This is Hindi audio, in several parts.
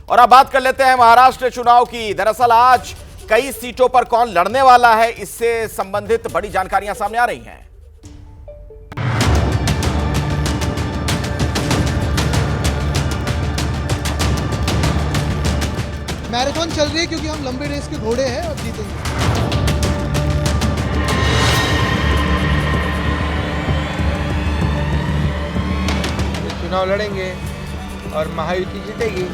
और अब बात कर लेते हैं महाराष्ट्र चुनाव की। दरअसल आज कई सीटों पर कौन लड़ने वाला है, इससे संबंधित बड़ी जानकारियां सामने आ रही हैं। मैराथन चल रही है क्योंकि हम लंबे रेस के घोड़े हैं और जीतेंगे। चुनाव लड़ेंगे और महायुति जीतेगी।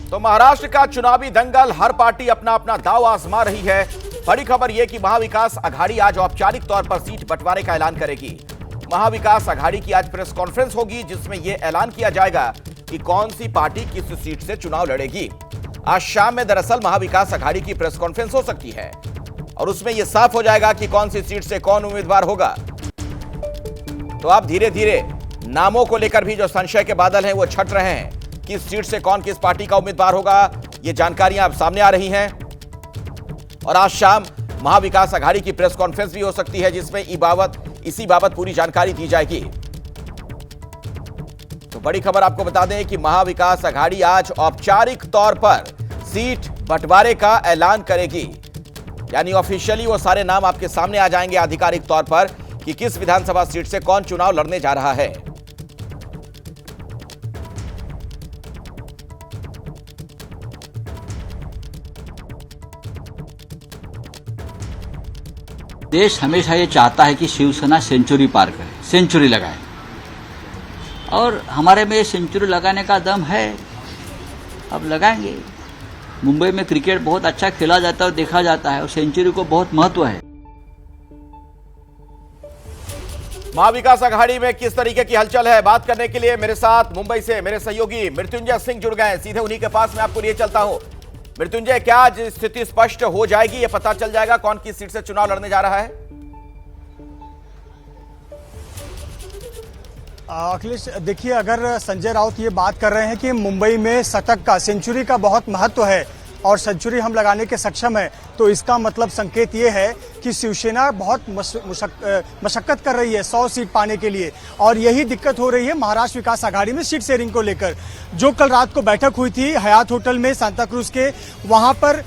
तो महाराष्ट्र का चुनावी दंगल, हर पार्टी अपना अपना दांव आजमा रही है। बड़ी खबर यह कि महाविकास आघाड़ी आज औपचारिक तौर पर सीट बंटवारे का ऐलान करेगी। महाविकास आघाड़ी की आज प्रेस कॉन्फ्रेंस होगी जिसमें यह ऐलान किया जाएगा कि कौन सी पार्टी किस सीट से चुनाव लड़ेगी। आज शाम में दरअसल महाविकास आघाड़ी की प्रेस कॉन्फ्रेंस हो सकती है और उसमें यह साफ हो जाएगा कि कौन सी सीट से कौन उम्मीदवार होगा। तो अब धीरे धीरे नामों को लेकर भी जो संशय के बादल हैं वो छट रहे हैं। किस सीट से कौन किस पार्टी का उम्मीदवार होगा, ये जानकारियां अब सामने आ रही हैं। और आज शाम महाविकास आघाड़ी की प्रेस कॉन्फ्रेंस भी हो सकती है जिसमें इसी बाबत पूरी जानकारी दी जाएगी। तो बड़ी खबर आपको बता दें कि महाविकास आघाड़ी आज औपचारिक तौर पर सीट बंटवारे का ऐलान करेगी। यानी ऑफिशियली वो सारे नाम आपके सामने आ जाएंगे आधिकारिक तौर पर कि किस विधानसभा सीट से कौन चुनाव लड़ने जा रहा है। देश हमेशा ये चाहता है कि शिवसेना सेंचुरी पार करे, सेंचुरी लगाए, और हमारे में सेंचुरी लगाने का दम है। अब लगाएंगे। मुंबई में क्रिकेट बहुत अच्छा खेला जाता है और देखा जाता है और सेंचुरी को बहुत महत्व है। महाविकास आघाड़ी में किस तरीके की हलचल है, बात करने के लिए मेरे साथ मुंबई से मेरे सहयोगी मृत्युंजय सिंह जुड़ गए हैं। सीधे उन्हीं के पास मैं आपको लिए चलता हूं। मृत्युंजय, क्या आज स्थिति स्पष्ट हो जाएगी, यह पता चल जाएगा कौन किस सीट से चुनाव लड़ने जा रहा है? अखिलेश, देखिए, अगर संजय राउत ये बात कर रहे हैं कि मुंबई में शतक का, सेंचुरी का बहुत महत्व है और सेंचुरी हम लगाने के सक्षम है, तो इसका मतलब संकेत ये है कि शिवसेना बहुत मशक्कत कर रही है 100 सीट पाने के लिए। और यही दिक्कत हो रही है महाराष्ट्र विकास आघाड़ी में सीट शेयरिंग को लेकर। जो कल रात को बैठक हुई थी हयात होटल में सांता क्रूज के, वहां पर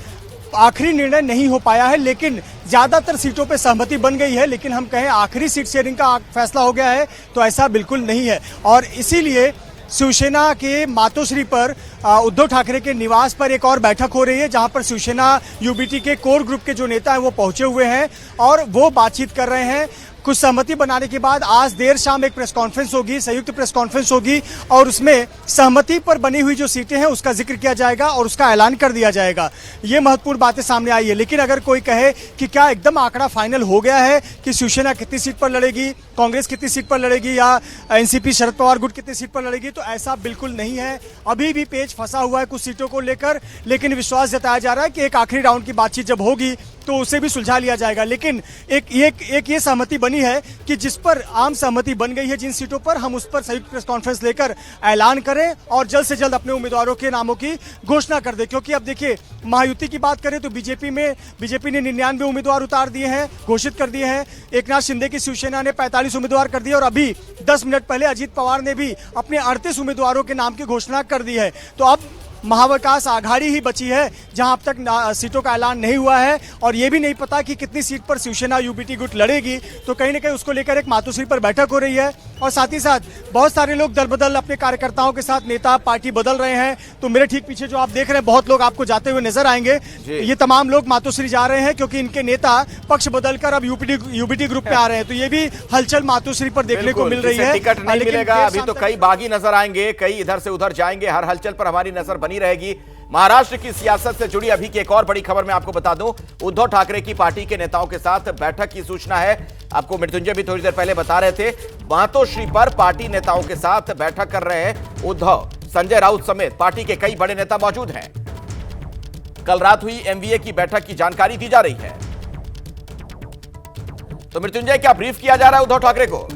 आखिरी निर्णय नहीं हो पाया है, लेकिन ज्यादातर सीटों पे सहमति बन गई है। लेकिन हम कहें आखिरी सीट शेयरिंग का फैसला हो गया है तो ऐसा बिल्कुल नहीं है। और इसीलिए शिवसेना के मातोश्री पर उद्धव ठाकरे के निवास पर एक और बैठक हो रही है जहां पर शिवसेना यूबीटी के कोर ग्रुप के जो नेता हैं वो पहुंचे हुए हैं और वो बातचीत कर रहे हैं। कुछ सहमति बनाने के बाद आज देर शाम एक प्रेस कॉन्फ्रेंस होगी, संयुक्त प्रेस कॉन्फ्रेंस होगी और उसमें सहमति पर बनी हुई जो सीटें हैं उसका जिक्र किया जाएगा और उसका ऐलान कर दिया जाएगा। ये महत्वपूर्ण बातें सामने आई है। लेकिन अगर कोई कहे कि क्या एकदम आंकड़ा फाइनल हो गया है कि शिवसेना कितनी सीट पर लड़ेगी, कांग्रेस कितनी सीट पर लड़ेगी या एनसीपी शरद पवार गुट कितनी सीट पर लड़ेगी, तो ऐसा बिल्कुल नहीं है। अभी भी पेच फंसा हुआ है कुछ सीटों को लेकर, लेकिन विश्वास जताया जा रहा है कि एक आखिरी राउंड की बातचीत जब होगी तो उसे भी सुलझा लिया जाएगा। लेकिन एक ये सहमति बनी है कि जिस पर आम सहमति बन गई है जिन सीटों पर, हम उस पर संयुक्त प्रेस कॉन्फ्रेंस लेकर ऐलान करें और जल्द से जल्द अपने उम्मीदवारों के नामों की घोषणा कर दें। क्योंकि अब देखिए, महायुति की बात करें तो बीजेपी ने 99 उम्मीदवार उतार दिए हैं, घोषित कर दिए हैं। एकनाथ शिंदे की शिवसेना ने 45 उम्मीदवार कर दिए और अभी 10 मिनट पहले अजीत पवार ने भी अपने 38 उम्मीदवारों के नाम की घोषणा कर दी है। तो अब महाविकास आघाड़ी ही बची है जहां अब तक सीटों का ऐलान नहीं हुआ है और यह भी नहीं पता कि कितनी सीट पर शिवसेना यूबीटी गुट लड़ेगी। तो कहीं ना कहीं उसको लेकर एक मातोश्री पर बैठक हो रही है और साथ ही साथ बहुत सारे लोग दल बदल अपने कार्यकर्ताओं के साथ नेता पार्टी बदल रहे हैं। तो मेरे ठीक पीछे जो आप देख रहे हैं बहुत लोग आपको जाते हुए नजर आएंगे। ये तमाम लोग मातोश्री जा रहे हैं क्योंकि इनके नेता पक्ष बदलकर अब यूबीटी ग्रुप पे आ रहे हैं। तो ये भी हलचल मातोश्री पर देखने को मिल रही है। टिकट नहीं मिलेगा, अभी तो कई बागी नजर आएंगे, कई इधर से उधर जाएंगे। हर हलचल पर हमारी नजर बनी रहेगी। महाराष्ट्र की सियासत से जुड़ी अभी की एक और बड़ी खबर मैं आपको बता दूं, उद्धव ठाकरे की पार्टी के नेताओं के साथ बैठक की सूचना है। आपको मृत्युंजय भी थोड़ी देर पहले बता रहे थे, मातोश्री पर पार्टी नेताओं के साथ बैठक कर रहे हैं उद्धव। संजय राउत समेत पार्टी के कई बड़े नेता मौजूद हैं। कल रात हुई एमवीए की बैठक की जानकारी दी जा रही है। तो मृत्युंजय, क्या ब्रीफ किया जा रहा है उद्धव ठाकरे को?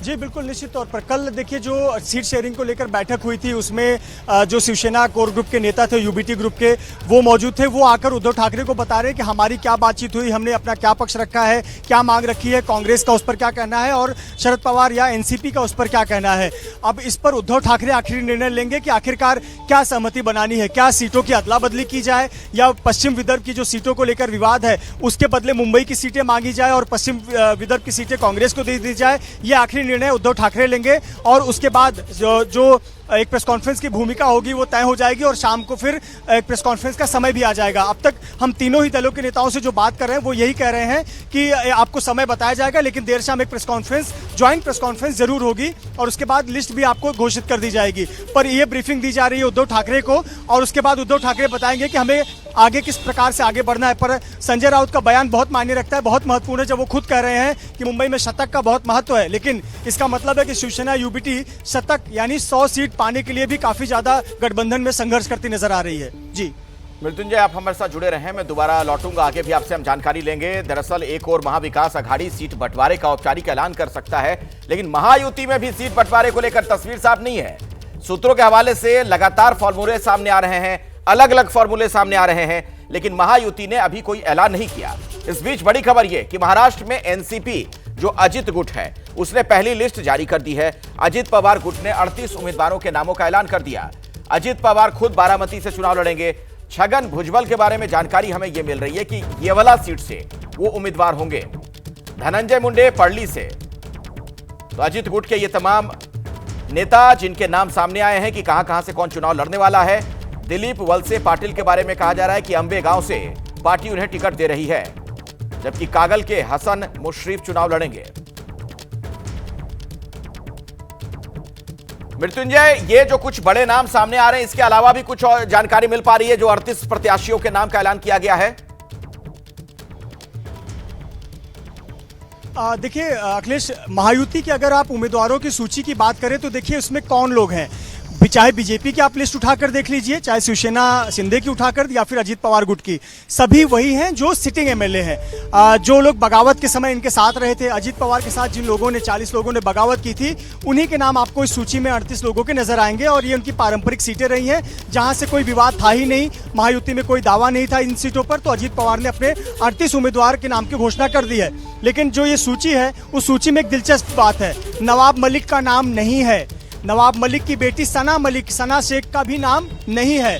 जी बिल्कुल, निश्चित तौर पर कल देखिए जो सीट शेयरिंग को लेकर बैठक हुई थी उसमें जो शिवसेना कोर ग्रुप के नेता थे, यूबीटी ग्रुप के, वो मौजूद थे। वो आकर उद्धव ठाकरे को बता रहे हैं कि हमारी क्या बातचीत हुई, हमने अपना क्या पक्ष रखा है, क्या मांग रखी है, कांग्रेस का उस पर क्या कहना है और शरद पवार या एनसीपी का उस पर क्या कहना है। अब इस पर उद्धव ठाकरे आखिरी निर्णय लेंगे कि आखिरकार क्या सहमति बनानी है, क्या सीटों की अदला बदली की जाए या पश्चिम विदर्भ की जो सीटों को लेकर विवाद है उसके बदले मुंबई की सीटें मांगी जाए और पश्चिम विदर्भ की सीटें कांग्रेस को दे दी जाए। ये आखिरी निर्णय उद्धव ठाकरे लेंगे और उसके बाद जो एक प्रेस कॉन्फ्रेंस की भूमिका होगी वो तय हो जाएगी और शाम को फिर एक प्रेस कॉन्फ्रेंस का समय भी आ जाएगा। अब तक हम तीनों ही दलों के नेताओं से जो बात कर रहे हैं वो यही कह रहे हैं कि आपको समय बताया जाएगा, लेकिन देर शाम एक press conference, joint press conference जरूर होगी और उसके बाद लिस्ट भी आपको घोषित कर दी जाएगी। पर यह ब्रीफिंग दी जा रही है उद्धव ठाकरे को और उसके बाद उद्धव ठाकरे बताएंगे कि हमें आगे किस प्रकार से आगे बढ़ना है। पर संजय राउत का बयान बहुत मायने रखता है, बहुत महत्वपूर्ण है, जब वो खुद कह रहे हैं कि मुंबई में शतक का बहुत महत्व है, लेकिन इसका मतलब है कि शिवसेना यूबीटी शतक यानी 100 सीट पाने के लिए भी काफी ज्यादा गठबंधन में संघर्ष करती नजर आ रही है। जी मृत्युंजय, आप हमारे साथ जुड़े रहे। मैं दोबारा लौटूंगा, आगे भी आपसे हम जानकारी लेंगे। दरअसल एक और महाविकास अघाड़ी सीट बंटवारे का औपचारिक ऐलान कर सकता है, लेकिन महायुति में भी सीट बंटवारे को लेकर तस्वीर साफ नहीं है। सूत्रों के हवाले से लगातार फॉर्मूले सामने आ रहे हैं, अलग अलग फॉर्मूले सामने आ रहे हैं, लेकिन महायुति ने अभी कोई ऐलान नहीं किया। इस बीच बड़ी खबर यह कि महाराष्ट्र में एनसीपी जो अजित गुट है उसने पहली लिस्ट जारी कर दी है। अजित पवार गुट ने 38 उम्मीदवारों के नामों का ऐलान कर दिया। अजित पवार खुद बारामती से चुनाव लड़ेंगे। छगन भुजबल के बारे में जानकारी हमें यह मिल रही है कि येवला सीट से वो उम्मीदवार होंगे। धनंजय मुंडे पड़ली से। तो अजित गुट के ये तमाम नेता जिनके नाम सामने आए हैं कि कहां से कौन चुनाव लड़ने वाला है। दिलीप वलसे पाटिल के बारे में कहा जा रहा है कि अंबे गांव से पार्टी उन्हें टिकट दे रही है, जबकि कागल के हसन मुशर्रफ चुनाव लड़ेंगे। मृत्युंजय, ये जो कुछ बड़े नाम सामने आ रहे हैं, इसके अलावा भी कुछ और जानकारी मिल पा रही है? जो 38 प्रत्याशियों के नाम का ऐलान किया गया है। देखिए अखिलेश, महायुति की अगर आप उम्मीदवारों की सूची की बात करें तो देखिए उसमें कौन लोग हैं। चाहे बीजेपी की आप लिस्ट उठाकर देख लीजिए, चाहे शिवसेना शिंदे की उठाकर या फिर अजित पवार गुट की, सभी वही हैं जो सिटिंग एमएलए हैं। जो लोग बगावत के समय इनके साथ रहे थे, अजित पवार के साथ जिन लोगों ने 40 लोगों ने बगावत की थी, उन्हीं के नाम आपको इस सूची में 38 लोगों के नजर आएंगे और ये उनकी पारंपरिक सीटें रही हैं जहां से कोई विवाद था ही नहीं, महायुति में कोई दावा नहीं था इन सीटों पर। तो अजित पवार ने अपने 38 उम्मीदवार के नाम की घोषणा कर दी है। लेकिन जो ये सूची है उस सूची में एक दिलचस्प बात है, नवाब मलिक का नाम नहीं है। नवाब मलिक की बेटी सना मलिक, सना शेख का भी नाम नहीं है।